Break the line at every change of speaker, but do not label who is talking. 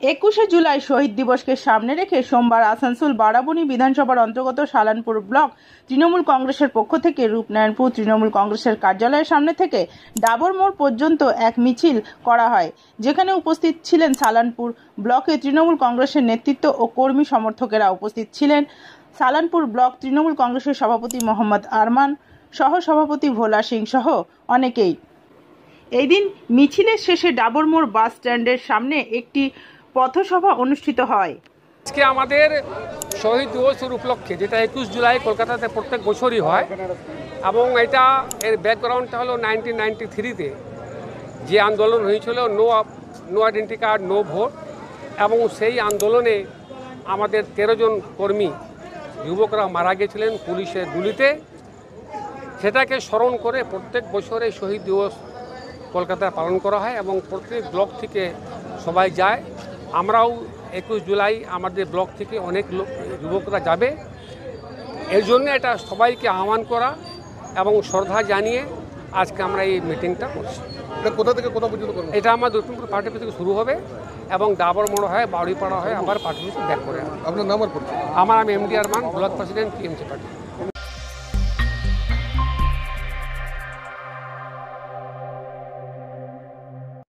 21শে জুলাই শহীদ দিবসকে সামনে রেখে সোমবার আসানসোল বারাবণী বিধানসভার অন্তর্গত সালানপুর ব্লক তৃণমূল কংগ্রেসের পক্ষ থেকে রূপনারায়ণপুর তৃণমূল কংগ্রেসের কার্যালয়ের সামনে থেকে ডাবর মোড় পর্যন্ত এক মিছিল করা হয়, যেখানে উপস্থিত ছিলেন সালানপুর ব্লকে তৃণমূল কংগ্রেসের নেতৃত্ব ও কর্মী সমর্থকেরা। উপস্থিত ছিলেন সালানপুর ব্লক তৃণমূল কংগ্রেসের সভাপতি মোহাম্মদ আরমান, সহ সভাপতি ভোলা সিং সহ অনেকেই। এই দিন মিছিলের শেষে ডাবর মোড় বাস স্ট্যান্ডের সামনে একটি পথসভা অনুষ্ঠিত হয়।
আজকে আমাদের শহীদ দিবসের উপলক্ষে, যেটা 21 জুলাই কলকাতাতে প্রত্যেক বছরই হয়, এবং এটা এর ব্যাকগ্রাউন্ডটা হলো 1993-তে যে আন্দোলন হয়েছিল no identity card no vote, এবং সেই আন্দোলনে আমাদের 13 জন কর্মী যুবকরা মারা গেছিলেন পুলিশের গুলিতে। সেটাকে স্মরণ করে প্রত্যেক বছরে শহীদ দিবস কলকাতায় পালন করা হয় এবং প্রত্যেক ব্লক থেকে সবাই যায়। আমরাও 21 জুলাই আমাদের ব্লক থেকে অনেক যুবকরা যাবে। এর জন্য এটা সবাইকে আহ্বান করা এবং শ্রদ্ধা জানিয়ে আজকে আমরা এই মিটিংটা করছি।
এটা কোথা থেকে কোথা পর্যন্ত করব?
এটা আমার দুর্গাপুর পার্টি থেকে শুরু হবে এবং ডাবর মোড় হয়, বাউড়িপাড়া হয়, আবার পার্টি ব্যাক করে।
আপনার নাম আর পরিচয়?
আমি MD Arman, block president TMC party.